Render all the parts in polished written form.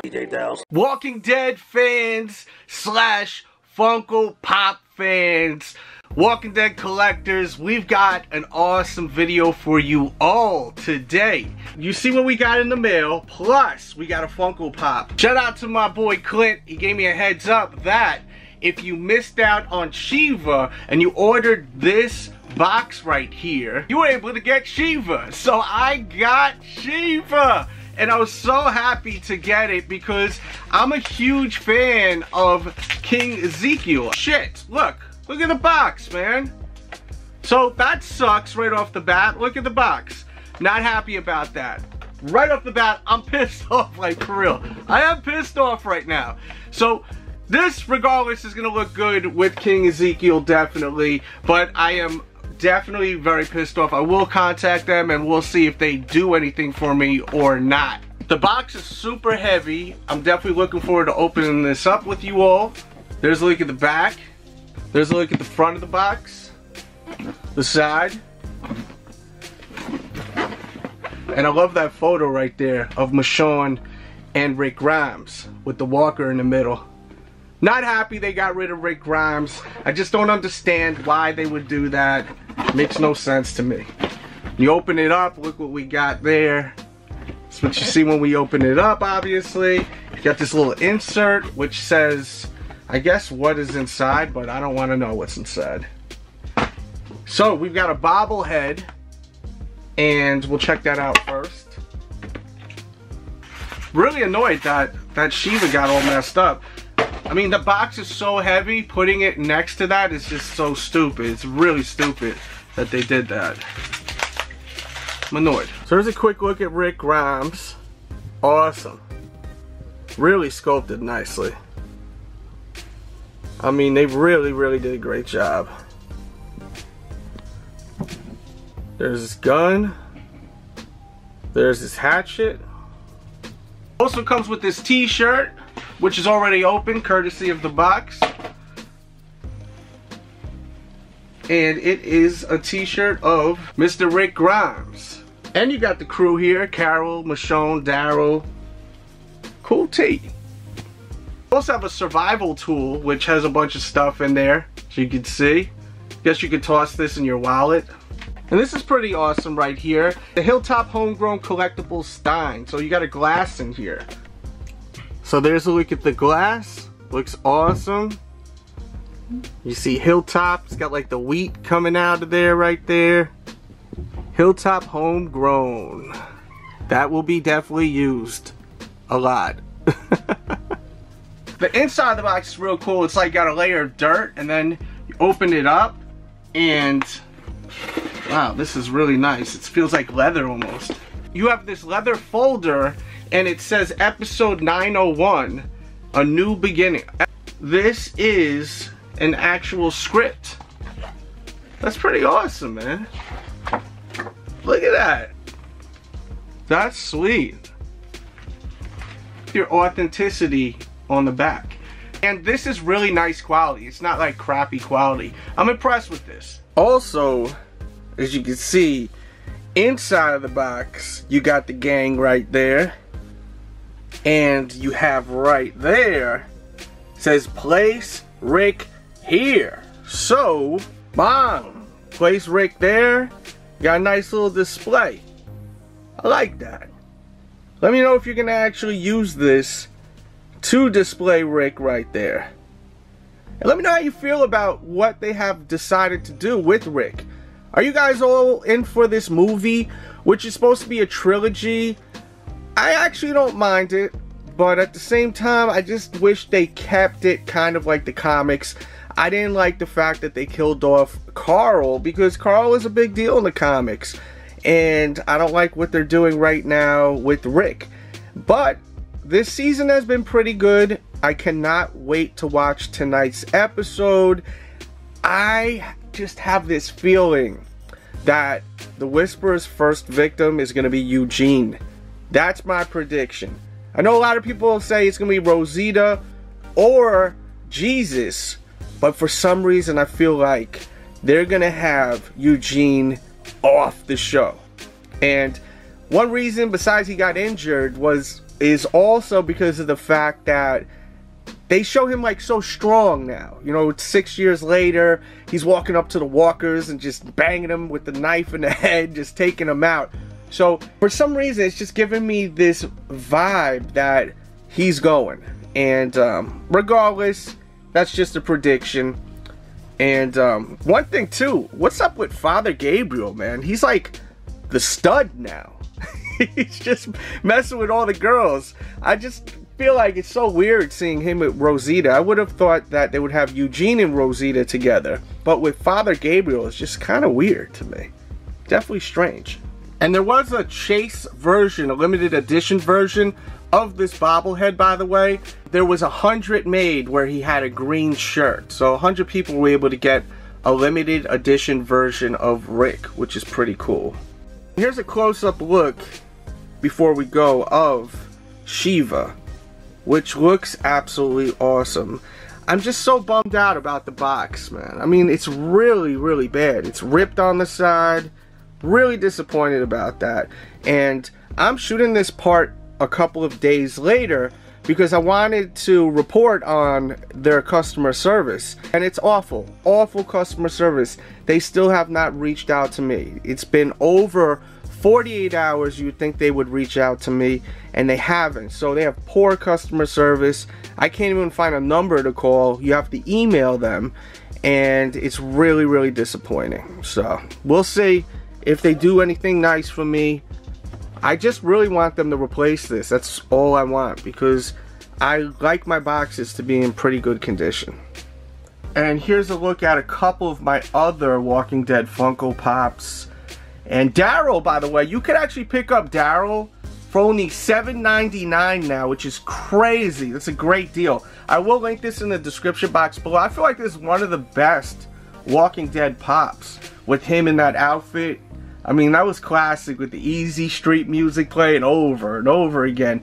DJ Delz. Walking Dead fans slash Funko Pop fans, Walking Dead collectors, we've got an awesome video for you all today. You see what we got in the mail, plus we got a Funko Pop. Shout out to my boy Clint, he gave me a heads up that if you missed out on Shiva and you ordered this box right here, you were able to get Shiva. So I got Shiva, and I was so happy to get it because I'm a huge fan of King Ezekiel. Shit, look at the box, man. So that sucks right off the bat. Look at the box. Not happy about that. Right off the bat, I'm pissed off, like, for real. I am pissed off right now. So this, regardless, is gonna look good with King Ezekiel, definitely, but I am definitely very pissed off. I will contact them and we'll see if they do anything for me or not. The box is super heavy. I'm definitely looking forward to opening this up with you all. There's a look at the back. There's a look at the front of the box, the side. And I love that photo right there of Michonne and Rick Grimes with the walker in the middle. Not happy they got rid of Rick Grimes. I just don't understand why they would do that. Makes no sense to me. You open it up, look what we got there. That's what you see when we open it up, obviously. You got this little insert which says, I guess, what is inside, but I don't want to know what's inside. So we've got a bobblehead, and we'll check that out first. Really annoyed that Shiva got all messed up. I mean, the box is so heavy, putting it next to that is just so stupid. It's really stupid that they did that. I'm annoyed. So here's a quick look at Rick Grimes. Awesome. Really sculpted nicely. I mean, they really did a great job. There's his gun. There's his hatchet. Also comes with this t-shirt, which is already open, courtesy of the box. And it is a t-shirt of Mr. Rick Grimes. And you got the crew here, Carol, Michonne, Daryl. Cool tee. Also have a survival tool, which has a bunch of stuff in there, as you can see. Guess you could toss this in your wallet. And this is pretty awesome right here. The Hilltop Homegrown Collectibles Stein. So you got a glass in here. So there's a look at the glass. Looks awesome. You see Hilltop. It's got like the wheat coming out of there right there. Hilltop Homegrown. That will be definitely used a lot. The inside of the box is real cool. It's like got a layer of dirt, and then you open it up and wow, this is really nice. It feels like leather almost. You have this leather folder and it says episode 901, a new beginning. This is an actual script. That's pretty awesome, man. Look at that. That's sweet. Your authenticity on the back. And this is really nice quality. It's not like crappy quality. I'm impressed with this. Also, as you can see, inside of the box, you got the gang right there. And you have right there, says place Rick here. So, bang, place Rick there. Got a nice little display. I like that. Let me know if you're gonna actually use this to display Rick right there. And let me know how you feel about what they have decided to do with Rick. Are you guys all in for this movie, which is supposed to be a trilogy? I actually don't mind it, but at the same time, I just wish they kept it kind of like the comics. I didn't like the fact that they killed off Carl, because Carl is a big deal in the comics. And I don't like what they're doing right now with Rick. But this season has been pretty good. I cannot wait to watch tonight's episode. I just have this feeling that the Whisperer's first victim is going to be Eugene. That's my prediction. I know a lot of people say it's going to be Rosita or Jesus, but for some reason I feel like they're going to have Eugene off the show. And one reason, besides he got injured, was is also because of the fact that they show him like so strong now. You know, 6 years later, he's walking up to the walkers and just banging them with the knife in the head, just taking them out. So for some reason, it's just giving me this vibe that he's going. And regardless, that's just a prediction. And one thing too, what's up with Father Gabriel, man? He's like the stud now. He's just messing with all the girls. I just feel like it's so weird seeing him with Rosita. I would have thought that they would have Eugene and Rosita together, but with Father Gabriel, it's just kind of weird to me. Definitely strange. And there was a chase version, a limited edition version of this bobblehead, by the way. There was 100 made where he had a green shirt, so 100 people were able to get a limited edition version of Rick, which is pretty cool. Here's a close-up look before we go of Shiva, which looks absolutely awesome. I'm just so bummed out about the box, man. I mean, it's really, really bad. It's ripped on the side. Really disappointed about that. And I'm shooting this part a couple of days later because I wanted to report on their customer service. And it's awful. Awful customer service. They still have not reached out to me. It's been over 48 hours. You'd think they would reach out to me, and they haven't. So they have poor customer service. I can't even find a number to call. You have to email them, and it's really, really disappointing. So we'll see if they do anything nice for me. I just really want them to replace this. That's all I want, because I like my boxes to be in pretty good condition. And here's a look at a couple of my other Walking Dead Funko Pops. And Daryl, by the way, you could actually pick up Daryl for only $7.99 now, which is crazy. That's a great deal. I will link this in the description box below. I feel like this is one of the best Walking Dead Pops with him in that outfit. I mean, that was classic with the easy street music playing over and over again.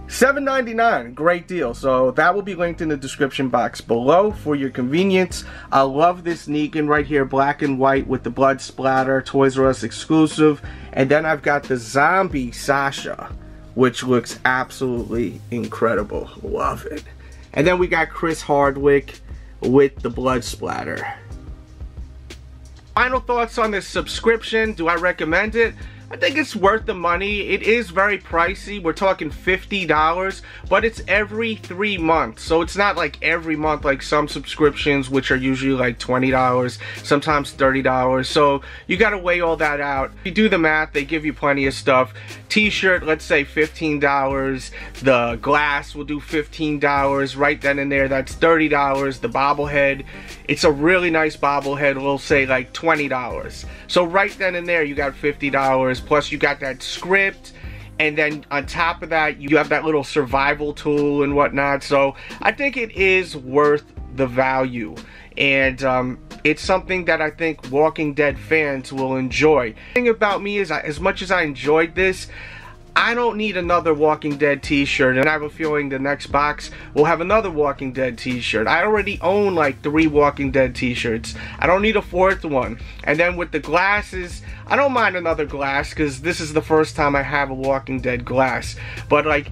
$7.99, great deal. So that will be linked in the description box below for your convenience. I love this Negan right here, black and white with the blood splatter, Toys R Us exclusive. And then I've got the zombie Sasha, which looks absolutely incredible. Love it. And then we got Chris Hardwick with the blood splatter. Final thoughts on this subscription. Do I recommend it? I think it's worth the money. It is very pricey. We're talking $50, but it's every 3 months. So it's not like every month like some subscriptions, which are usually like $20, sometimes $30. So you gotta weigh all that out. If you do the math, they give you plenty of stuff. T-shirt, let's say $15. The glass will do $15 right then and there. That's $30. The bobblehead, it's a really nice bobblehead. We'll say like $20. So right then and there, you got $50. Plus you got that script, and then on top of that you have that little survival tool and whatnot. So I think it is worth the value, and it's something that I think Walking Dead fans will enjoy. The thing about me is, as much as I enjoyed this, I don't need another Walking Dead t-shirt, and I have a feeling the next box will have another Walking Dead t-shirt. I already own like 3 Walking Dead t-shirts. I don't need a 4th one. And then with the glasses, I don't mind another glass, because this is the first time I have a Walking Dead glass. But like,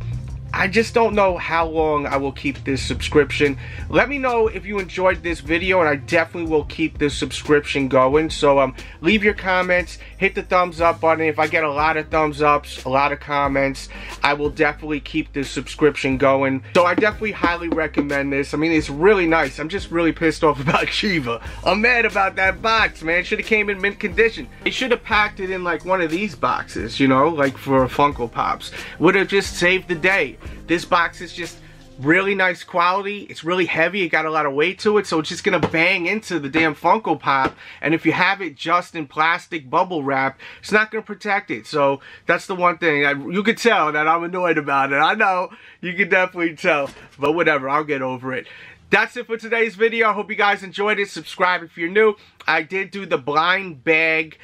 I just don't know how long I will keep this subscription. Let me know if you enjoyed this video, and I definitely will keep this subscription going. So leave your comments, hit the thumbs up button. If I get a lot of thumbs ups, a lot of comments, I will definitely keep this subscription going. So I definitely highly recommend this. I mean, it's really nice. I'm just really pissed off about Shiva. I'm mad about that box, man. Should have came in mint condition. They should have packed it in like one of these boxes, you know, like for Funko Pops. Would have just saved the day. This box is just really nice quality. It's really heavy. It got a lot of weight to it, so it's just gonna bang into the damn Funko Pop. And if you have it just in plastic bubble wrap, it's not gonna protect it. So that's the one thing you could tell that I'm annoyed about it. I know you can definitely tell, but whatever, I'll get over it. That's it for today's video. I hope you guys enjoyed it. Subscribe if you're new. I did do the blind bag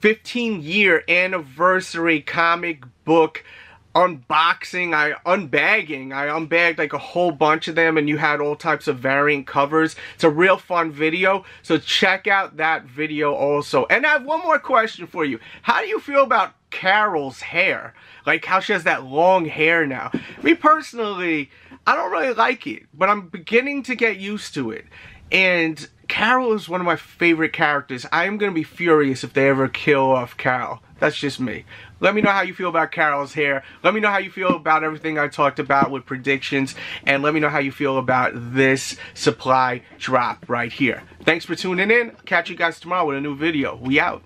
15-year anniversary comic book unboxing. I unbagged like a whole bunch of them, and you had all types of variant covers. It's a real fun video, so check out that video also. And I have one more question for you. How do you feel about Carol's hair. Like how she has that long hair now. Me personally, I don't really like it, but I'm beginning to get used to it. And Carol is one of my favorite characters. I am going to be furious if they ever kill off Carol. That's just me. Let me know how you feel about Carol's hair. Let me know how you feel about everything I talked about with predictions. And let me know how you feel about this supply drop right here. Thanks for tuning in. Catch you guys tomorrow with a new video. We out.